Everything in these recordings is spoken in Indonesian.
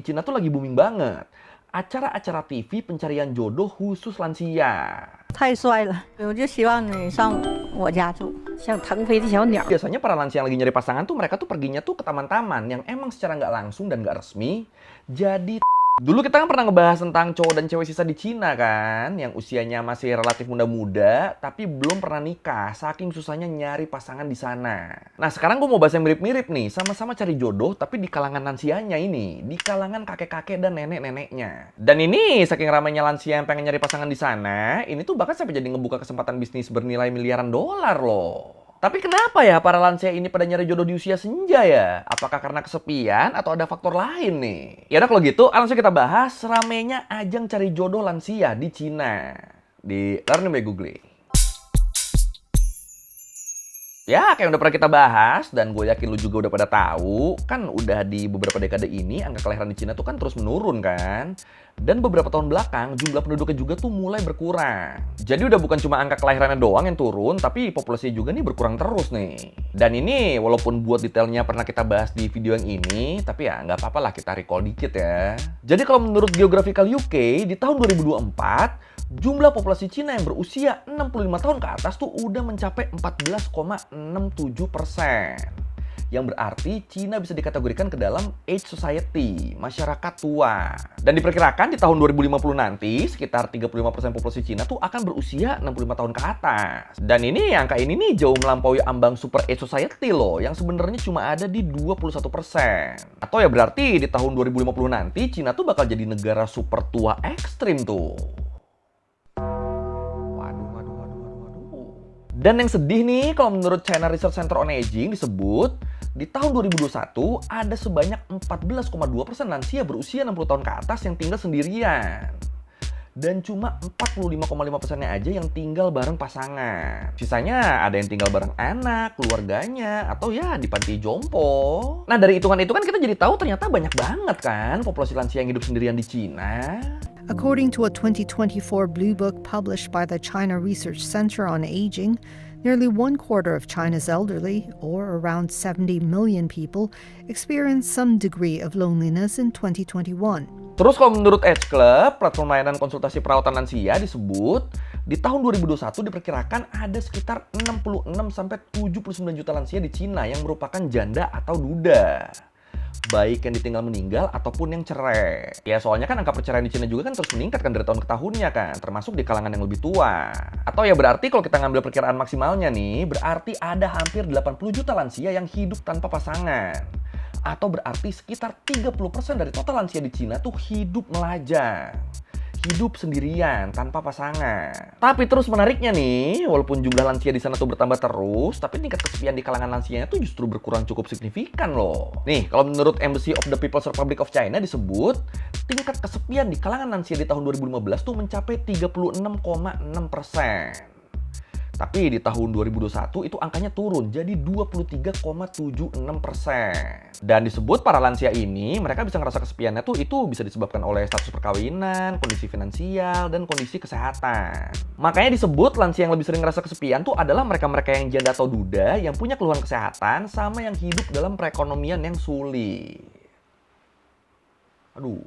di Cina tuh lagi booming banget. Acara-acara TV pencarian jodoh khusus lansia. 太帅了，我就希望你上我家住，像腾飞的小鸟。 Biasanya para lansia yang lagi nyari pasangan tuh mereka tuh perginya tuh ke taman-taman yang emang secara nggak langsung dan nggak resmi jadi. Dulu kita kan pernah ngebahas tentang cowok dan cewek sisa di Cina kan, yang usianya masih relatif muda-muda, tapi belum pernah nikah, saking susahnya nyari pasangan di sana. Nah sekarang gue mau bahas yang mirip-mirip nih, sama-sama cari jodoh, tapi di kalangan lansianya ini, di kalangan kakek-kakek dan nenek-neneknya. Dan ini saking ramainya lansia yang pengen nyari pasangan di sana, ini tuh bahkan sampai jadi ngebuka kesempatan bisnis bernilai miliaran dolar loh. Tapi kenapa ya para lansia ini pada nyari jodoh di usia senja ya? Apakah karena kesepian atau ada faktor lain nih? Ya udah kalau gitu, langsung kita bahas ramainya ajang cari jodoh lansia di Cina. Di Learning by Google. Ya, kayak yang udah pernah kita bahas, dan gue yakin lu juga udah pada tahu, kan udah di beberapa dekade ini angka kelahiran di Cina tuh kan terus menurun kan. Dan beberapa tahun belakang, jumlah penduduknya juga tuh mulai berkurang. Jadi udah bukan cuma angka kelahirannya doang yang turun, tapi populasinya juga nih berkurang terus nih. Dan ini walaupun buat detailnya pernah kita bahas di video yang ini, tapi ya nggak apa-apa lah kita recall dikit ya. Jadi kalau menurut Geographical UK, di tahun 2024, jumlah populasi Cina yang berusia 65 tahun ke atas tuh udah mencapai 14,67%. Yang berarti Cina bisa dikategorikan ke dalam age society, masyarakat tua. Dan diperkirakan di tahun 2050 nanti, sekitar 35% populasi Cina tuh akan berusia 65 tahun ke atas. Dan ini angka ini nih jauh melampaui ambang super age society loh, yang sebenarnya cuma ada di 21%. Atau ya berarti di tahun 2050 nanti, Cina tuh bakal jadi negara super tua ekstrim tuh. Dan yang sedih nih, kalau menurut China Research Center on Aging disebut, di tahun 2021 ada sebanyak 14,2% lansia berusia 60 tahun ke atas yang tinggal sendirian. Dan cuma 45,5%-nya aja yang tinggal bareng pasangan. Sisanya ada yang tinggal bareng anak, keluarganya, atau ya di panti jompo. Nah dari hitungan itu kan kita jadi tahu ternyata banyak banget kan populasi lansia yang hidup sendirian di Cina. According to a 2024 Blue Book published by the China Research Center on Aging, nearly 1/4 of China's elderly, or around 70 million people, experienced some degree of loneliness in 2021. Terus kalau menurut Age Club, platform layanan konsultasi perawatan lansia disebut, di tahun 2021 diperkirakan ada sekitar 66-79 juta lansia di Cina yang merupakan janda atau duda. Baik yang ditinggal meninggal ataupun yang cerai. Ya soalnya kan angka perceraian di Cina juga kan terus meningkat kan dari tahun ke tahunnya kan, termasuk di kalangan yang lebih tua. Atau ya berarti kalau kita ngambil perkiraan maksimalnya nih, berarti ada hampir 80 juta lansia yang hidup tanpa pasangan. Atau berarti sekitar 30% dari total lansia di Cina tuh hidup melajang. Hidup sendirian, tanpa pasangan. Tapi terus menariknya nih, walaupun jumlah lansia di sana tuh bertambah terus, tapi tingkat kesepian di kalangan lansianya tuh justru berkurang cukup signifikan loh. Nih, kalau menurut Embassy of the People's Republic of China disebut, tingkat kesepian di kalangan lansia di tahun 2015 tuh mencapai 36,6%. Tapi di tahun 2021 itu angkanya turun jadi 23,76%. Dan disebut para lansia ini, mereka bisa ngerasa kesepiannya tuh itu bisa disebabkan oleh status perkawinan, kondisi finansial, dan kondisi kesehatan. Makanya disebut lansia yang lebih sering ngerasa kesepian tuh adalah mereka-mereka yang janda atau duda, yang punya keluhan kesehatan, sama yang hidup dalam perekonomian yang sulit. Aduh,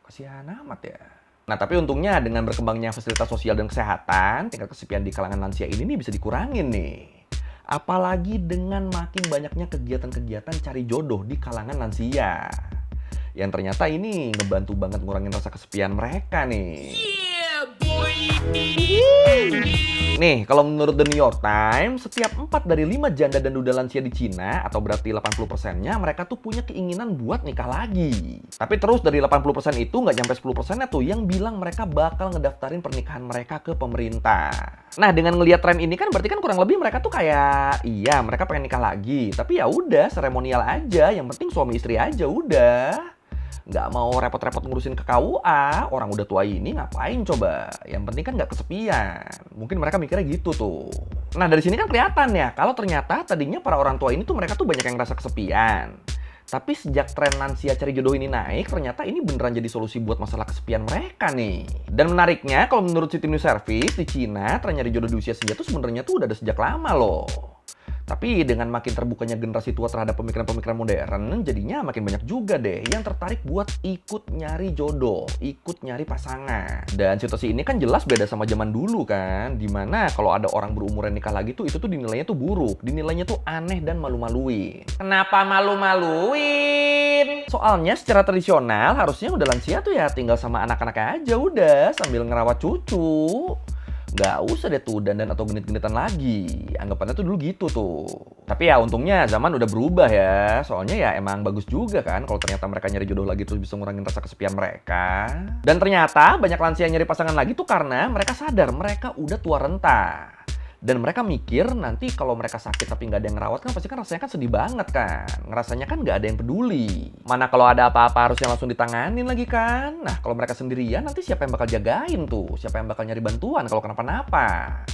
kasihan amat ya. Nah, tapi untungnya dengan berkembangnya fasilitas sosial dan kesehatan, tingkat kesepian di kalangan lansia ini nih bisa dikurangin nih. Apalagi dengan makin banyaknya kegiatan-kegiatan cari jodoh di kalangan lansia. Yang ternyata ini ngebantu banget ngurangin rasa kesepian mereka nih. Nih, kalau menurut The New York Times, setiap 4 dari 5 janda dan duda lansia di Cina, atau berarti 80%-nya, mereka tuh punya keinginan buat nikah lagi. Tapi terus dari 80% itu nggak nyampe 10%-nya tuh yang bilang mereka bakal ngedaftarin pernikahan mereka ke pemerintah. Nah, dengan ngelihat tren ini kan berarti kan kurang lebih mereka tuh kayak, iya mereka pengen nikah lagi, tapi ya udah seremonial aja, yang penting suami istri aja udah. Nggak mau repot-repot ngurusin ke KUA, orang udah tua ini ngapain coba? Yang penting kan nggak kesepian. Mungkin mereka mikirnya gitu tuh. Nah dari sini kan kelihatan ya, kalau ternyata tadinya para orang tua ini tuh mereka tuh banyak yang ngerasa kesepian. Tapi sejak tren lansia cari jodoh ini naik, ternyata ini beneran jadi solusi buat masalah kesepian mereka nih. Dan menariknya, kalau menurut City News Service, di Cina, tren nyari jodoh di usia senja tuh sebenarnya tuh udah ada sejak lama loh. Tapi dengan makin terbukanya generasi tua terhadap pemikiran-pemikiran modern, jadinya makin banyak juga deh yang tertarik buat ikut nyari jodoh, ikut nyari pasangan. Dan situasi ini kan jelas beda sama zaman dulu kan, dimana kalau ada orang berumuran nikah lagi tuh, itu tuh dinilainya tuh buruk, dinilainya tuh aneh dan malu-maluin. Kenapa malu-maluin? Soalnya secara tradisional harusnya udah lansia tuh ya tinggal sama anak-anak aja udah sambil ngerawat cucu. Nggak usah deh tuh dandan atau genit-genitan lagi. Anggapannya tuh dulu gitu tuh. Tapi ya untungnya zaman udah berubah ya. Soalnya ya emang bagus juga kan kalau ternyata mereka nyari jodoh lagi terus bisa ngurangin rasa kesepian mereka. Dan ternyata banyak lansia yang nyari pasangan lagi tuh karena mereka sadar mereka udah tua renta. Dan mereka mikir nanti kalau mereka sakit tapi nggak ada yang ngerawat kan pasti kan rasanya kan sedih banget kan. Ngerasanya kan nggak ada yang peduli. Mana kalau ada apa-apa harusnya langsung ditanganin lagi kan. Nah kalau mereka sendirian nanti siapa yang bakal jagain tuh? Siapa yang bakal nyari bantuan kalau kenapa-napa?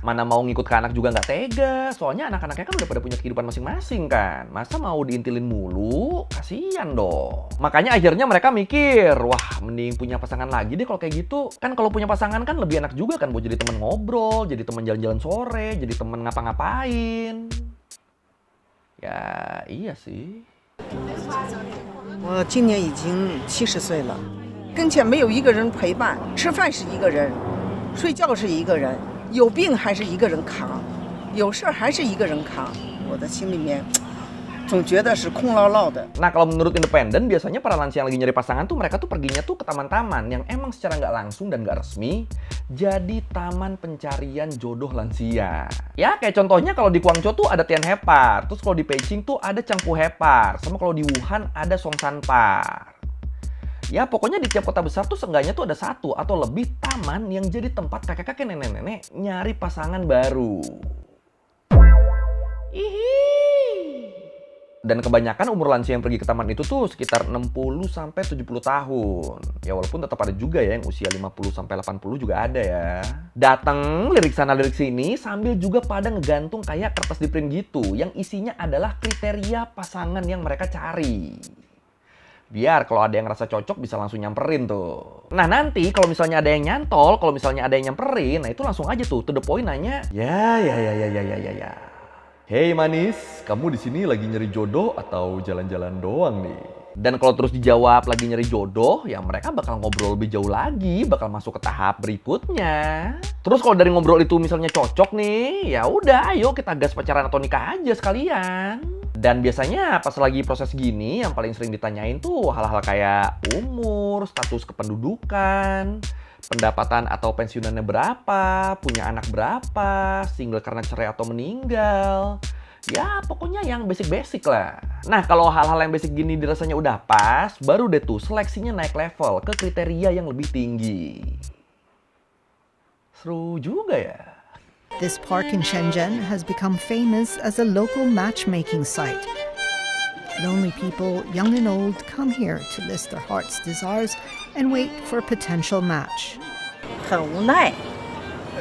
Mana mau ngikut ke anak juga nggak tega. Soalnya anak-anaknya kan udah pada punya kehidupan masing-masing kan. Masa mau diintilin mulu? Kasian dong. Makanya akhirnya mereka mikir, wah mending punya pasangan lagi deh kalau kayak gitu. Kan kalau punya pasangan kan lebih enak juga kan buat jadi teman ngobrol, jadi teman jalan-jalan sore, jadi temen ngapa-ngapain. Ya iya sih. 我今年已经70岁了，跟前没有一个人陪伴，吃饭是一个人，睡觉是一个人，有病还是一个人扛，有事儿还是一个人扛。我的心里面总觉得是空落落的。 Nah kalau menurut Independen, biasanya para lansia yang lagi nyari pasangan tuh mereka tuh perginya tuh ke taman-taman yang emang secara nggak langsung dan nggak resmi jadi taman pencarian jodoh lansia. Ya kayak contohnya kalau di Guangzhou tuh ada Tianhe-par, terus kalau di Beijing tuh ada Changpu-he-par, sama kalau di Wuhan ada Songshan-par. Ya pokoknya di tiap kota besar tuh seenggaknya tuh ada satu atau lebih taman yang jadi tempat kakek-kakek nenek-nenek nyari pasangan baru. Dan kebanyakan umur lansia yang pergi ke taman itu tuh sekitar 60-70 tahun. Ya walaupun tetap ada juga ya yang usia 50-80 juga ada ya. Dateng lirik sana lirik sini sambil juga pada ngegantung kayak kertas di print gitu. Yang isinya adalah kriteria pasangan yang mereka cari. Biar kalau ada yang ngerasa cocok bisa langsung nyamperin tuh. Nah nanti kalau misalnya ada yang nyantol, kalau misalnya ada yang nyamperin, nah itu langsung aja tuh to the point nanya. Ya. Hei manis, kamu di sini lagi nyari jodoh atau jalan-jalan doang nih? Dan kalau terus dijawab lagi nyari jodoh, ya mereka bakal ngobrol lebih jauh lagi, bakal masuk ke tahap berikutnya. Terus kalau dari ngobrol itu misalnya cocok nih, ya udah ayo kita gas pacaran atau nikah aja sekalian. Dan biasanya pas lagi proses gini, yang paling sering ditanyain tuh hal-hal kayak umur, status kependudukan, pendapatan atau pensiunannya berapa, punya anak berapa, single karena cerai atau meninggal. Ya pokoknya yang basic-basic lah. Nah kalau hal-hal yang basic gini dirasanya udah pas, baru deh tuh seleksinya naik level ke kriteria yang lebih tinggi. Seru juga ya. This park in Shenzhen has become famous as a local matchmaking site. Lonely people, young and old, come here to list their heart's desires and wait for a potential match. 很无奈，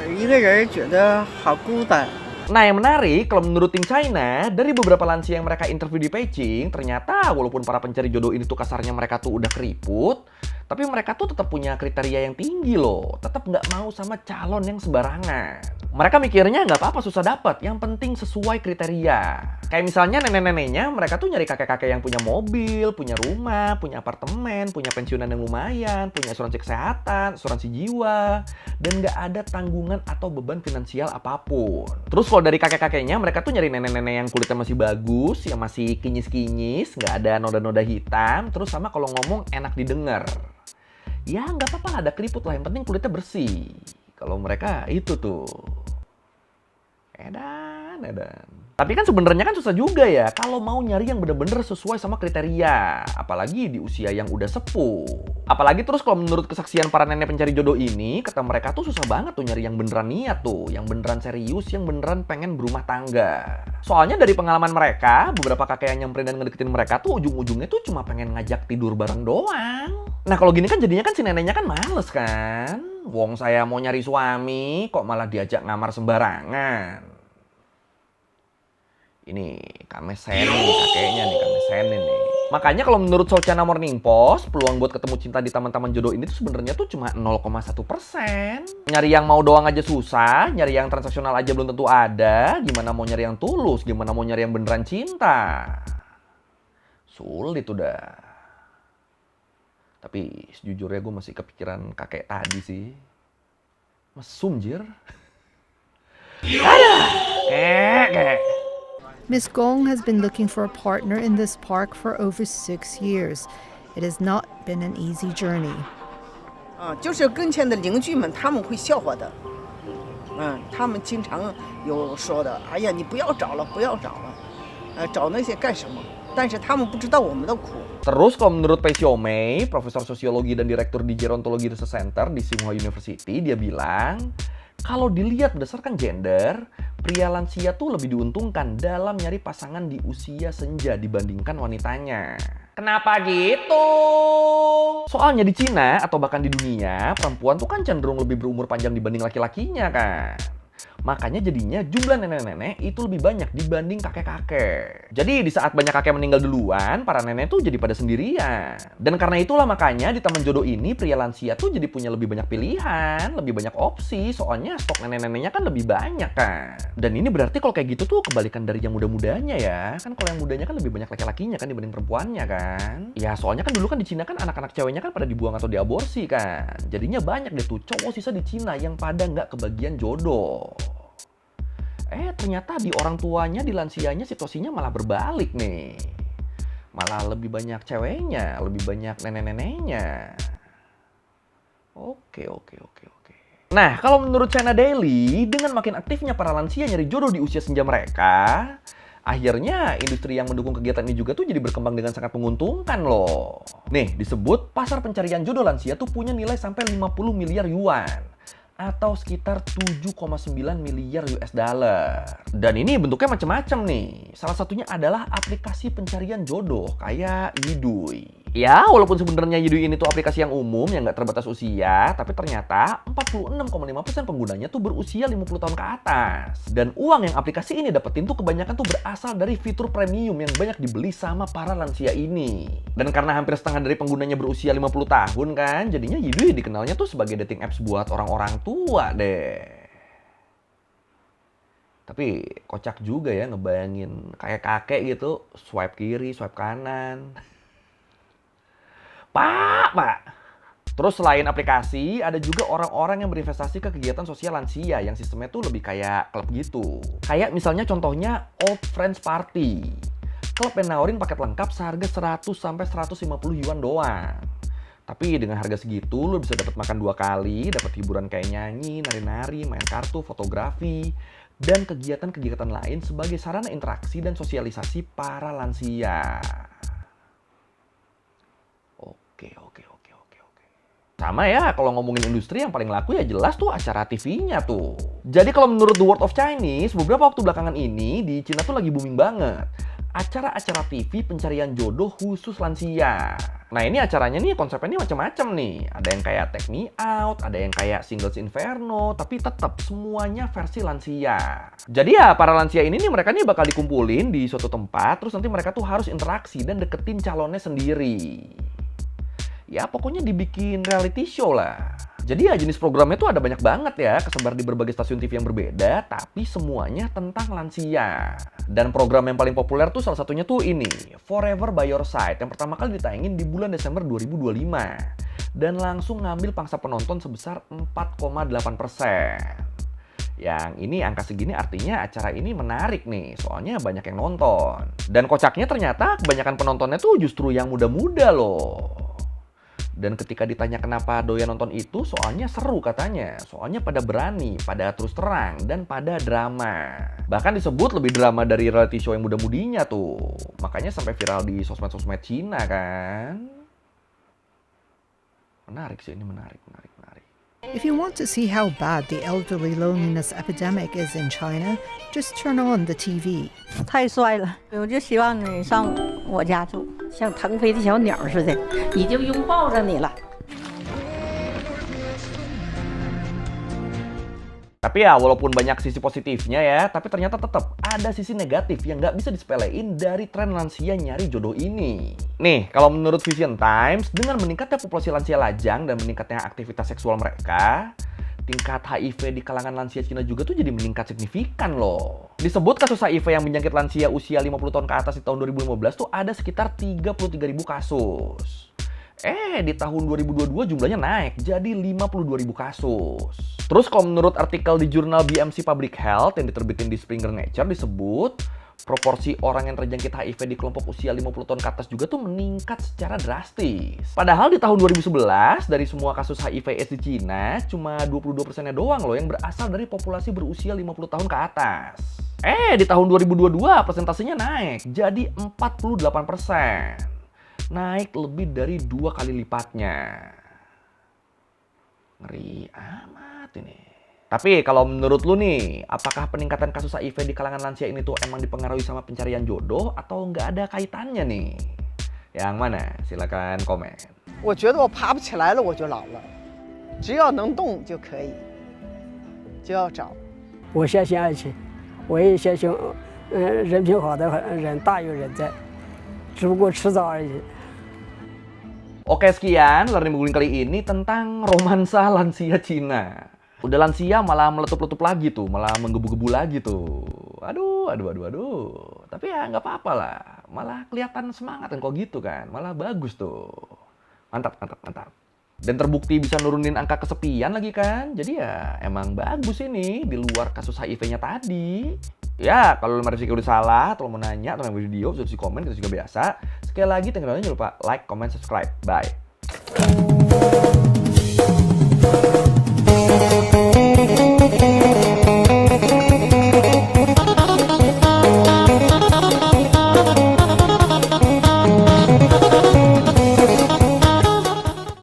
一个人觉得好孤单。 Nah yang menarik, kalau menurut tim China, dari beberapa lansia yang mereka interview di Beijing, ternyata walaupun para pencari jodoh ini tuh kasarnya mereka tuh udah keriput, tapi mereka tuh tetap punya kriteria yang tinggi loh. Tetap nggak mau sama calon yang sembarangan. Mereka mikirnya nggak apa-apa susah dapat, yang penting sesuai kriteria. Kayak misalnya nenek-neneknya, mereka tuh nyari kakek-kakek yang punya mobil, punya rumah, punya apartemen, punya pensiunan yang lumayan, punya asuransi kesehatan, asuransi jiwa, dan nggak ada tanggungan atau beban finansial apapun. Terus kalau dari kakek-kakeknya, mereka tuh nyari nenek-nenek yang kulitnya masih bagus, yang masih kinyis-kinyis, nggak ada noda-noda hitam, terus sama kalau ngomong enak didengar. Ya nggak apa-apa lah, ada keriput lah, yang penting kulitnya bersih. Kalau mereka itu tuh. Edan. Tapi kan sebenarnya kan susah juga ya kalau mau nyari yang bener-bener sesuai sama kriteria. Apalagi di usia yang udah sepuh. Apalagi terus kalau menurut kesaksian para nenek pencari jodoh ini, kata mereka tuh susah banget tuh nyari yang beneran niat tuh. Yang beneran serius, yang beneran pengen berumah tangga. Soalnya dari pengalaman mereka, beberapa kakek yang nyamperin dan ngedeketin mereka tuh ujung-ujungnya tuh cuma pengen ngajak tidur bareng doang. Nah kalau gini kan jadinya kan si neneknya kan males kan. Wong saya mau nyari suami, kok malah diajak ngamar sembarangan. Ini Kak Mesenin nih kakeknya nih, Kak Mesenin nih. Makanya kalau menurut South China Morning Post, peluang buat ketemu cinta di taman-taman jodoh ini tuh sebenarnya tuh cuma 0,1%. Nyari yang mau doang aja susah, nyari yang transaksional aja belum tentu ada. Gimana mau nyari yang tulus, gimana mau nyari yang beneran cinta? Sulit udah. Tapi sejujurnya gue masih kepikiran kakek tadi sih. Mesum, jir. Ada. Kek. Miss Gong has been looking for a partner in this park for over 6 years. It has not been an easy journey. 就是跟前的邻居们他们会笑话的，他们经常有说的，哎呀，你不要找了，不要找了，找那些干什么？但是他们不知道我们的苦。 Terus kalau menurut Pei Xiaomei, profesor sosiologi dan direktur di Gerontology Research Center di Tsinghua University, dia bilang, kalau dilihat berdasarkan gender, pria lansia tuh lebih diuntungkan dalam nyari pasangan di usia senja dibandingkan wanitanya. Kenapa gitu? Soalnya di Cina atau bahkan di dunia, perempuan tuh kan cenderung lebih berumur panjang dibanding laki-lakinya kan. Makanya jadinya jumlah nenek-nenek itu lebih banyak dibanding kakek-kakek. Jadi di saat banyak kakek meninggal duluan, para nenek tuh jadi pada sendirian. Dan karena itulah makanya di taman jodoh ini pria lansia tuh jadi punya lebih banyak pilihan, lebih banyak opsi. Soalnya stok nenek-neneknya kan lebih banyak kan. Dan ini berarti kalau kayak gitu tuh kebalikan dari yang muda-mudanya ya. Kan kalau yang mudanya kan lebih banyak laki-lakinya kan dibanding perempuannya kan. Ya soalnya kan dulu kan di Cina kan anak-anak ceweknya kan pada dibuang atau diaborsi kan. Jadinya banyak deh tuh cowok sisa di Cina yang pada nggak kebagian jodoh. Ternyata di orang tuanya, di lansianya situasinya malah berbalik nih. Malah lebih banyak ceweknya, lebih banyak nenek-neneknya. Oke. Nah, kalau menurut China Daily, dengan makin aktifnya para lansia nyari jodoh di usia senja mereka, akhirnya industri yang mendukung kegiatan ini juga tuh jadi berkembang dengan sangat menguntungkan loh. Nih, disebut pasar pencarian jodoh lansia tuh punya nilai sampai 50 miliar yuan. Atau sekitar 7,9 miliar US dollar. Dan ini bentuknya macam-macam nih. Salah satunya adalah aplikasi pencarian jodoh kayak Yidui. Ya, walaupun sebenarnya Yidui ini tuh aplikasi yang umum yang nggak terbatas usia, tapi ternyata 46,5% penggunanya tuh berusia 50 tahun ke atas. Dan uang yang aplikasi ini dapetin tuh kebanyakan tuh berasal dari fitur premium yang banyak dibeli sama para lansia ini. Dan karena hampir setengah dari penggunanya berusia 50 tahun kan, jadinya Yidui dikenalnya tuh sebagai dating apps buat orang-orang tua deh. Tapi kocak juga ya ngebayangin kayak kakek gitu, swipe kiri, swipe kanan. Pak. Terus selain aplikasi, ada juga orang-orang yang berinvestasi ke kegiatan sosial lansia yang sistemnya tuh lebih kayak klub gitu. Kayak misalnya contohnya Old Friends Party. Klub yang nawarin paket lengkap seharga 100-150 yuan doang. Tapi dengan harga segitu, lo bisa dapat makan 2 kali, dapat hiburan kayak nyanyi, nari-nari, main kartu, fotografi, dan kegiatan-kegiatan lain sebagai sarana interaksi dan sosialisasi para lansia. Oke. Sama ya, kalau ngomongin industri yang paling laku ya jelas tuh acara TV-nya tuh. Jadi kalau menurut The World of Chinese, beberapa waktu belakangan ini di Cina tuh lagi booming banget. Acara-acara TV pencarian jodoh khusus lansia. Nah ini acaranya nih konsepnya macam-macam nih. Ada yang kayak Take Me Out, ada yang kayak Singles Inferno, tapi tetap semuanya versi lansia. Jadi ya para lansia ini nih mereka nih bakal dikumpulin di suatu tempat, terus nanti mereka tuh harus interaksi dan deketin calonnya sendiri. Ya pokoknya dibikin reality show lah. Jadi ya jenis programnya tuh ada banyak banget ya, kesebar di berbagai stasiun TV yang berbeda, tapi semuanya tentang lansia. Dan program yang paling populer tuh salah satunya tuh ini, Forever by Your Side, yang pertama kali ditayangin di bulan Desember 2025. Dan langsung ngambil pangsa penonton sebesar 4,8%. Yang ini angka segini artinya acara ini menarik nih, soalnya banyak yang nonton. Dan kocaknya ternyata kebanyakan penontonnya tuh justru yang muda-muda loh. Dan ketika ditanya kenapa doyan nonton itu, soalnya seru katanya. Soalnya pada berani, pada terus terang, dan pada drama. Bahkan disebut lebih drama dari reality show yang muda-mudinya tuh. Makanya sampai viral di sosmed-sosmed Cina kan. Menarik sih, ini menarik. If you want to see how bad the elderly loneliness epidemic is in China, just turn on the TV. 太帅了，我就希望你上我家住，像腾飞的小鸟似的，已经拥抱着你了。Tapi ya, walaupun banyak sisi positifnya ya, tapi ternyata tetap ada sisi negatif yang nggak bisa disepelein dari tren lansia nyari jodoh ini. Nih, kalau menurut Vision Times, dengan meningkatnya populasi lansia lajang dan meningkatnya aktivitas seksual mereka, tingkat HIV di kalangan lansia Cina juga tuh jadi meningkat signifikan loh. Disebut kasus HIV yang menjangkit lansia usia 50 tahun ke atas di tahun 2015 tuh ada sekitar 33.000 kasus. Di tahun 2022 jumlahnya naik jadi 52.000 kasus. Terus kalau menurut artikel di jurnal BMC Public Health yang diterbitin di Springer Nature disebut proporsi orang yang terjangkit HIV di kelompok usia 50 tahun ke atas juga tuh meningkat secara drastis. Padahal di tahun 2011 dari semua kasus HIV/AIDS di Cina cuma 22%-nya doang loh yang berasal dari populasi berusia 50 tahun ke atas. Di tahun 2022 persentasenya naik jadi 48%. Naik lebih dari 2 kali lipatnya. Ngeri amat ini. Tapi kalau menurut lu nih, apakah peningkatan kasus HIV di kalangan lansia ini tuh emang dipengaruhi sama pencarian jodoh atau nggak ada kaitannya nih? Yang mana? Silakan komen. 我觉得我爬不起来了，我就老了。只要能动就可以，就要找。我相信爱情，我也相信，人品好的人大有人在，只不过迟早而已。 Oke, sekian Learning Googling kali ini tentang romansa lansia Cina. Udah lansia malah meletup-letup lagi tuh, malah menggebu-gebu lagi tuh. Aduh. Tapi ya nggak apa-apa lah, malah kelihatan semangat kan kok gitu kan, malah bagus tuh. Mantap. Dan terbukti bisa nurunin angka kesepian lagi kan, jadi ya emang bagus ini di luar kasus HIV-nya tadi. Ya, kalau lu mereview udah salah, atau mau nanya, atau mau video, bisa di komen, kita juga biasa. Sekali lagi, jangan lupa like, comment, subscribe. Bye.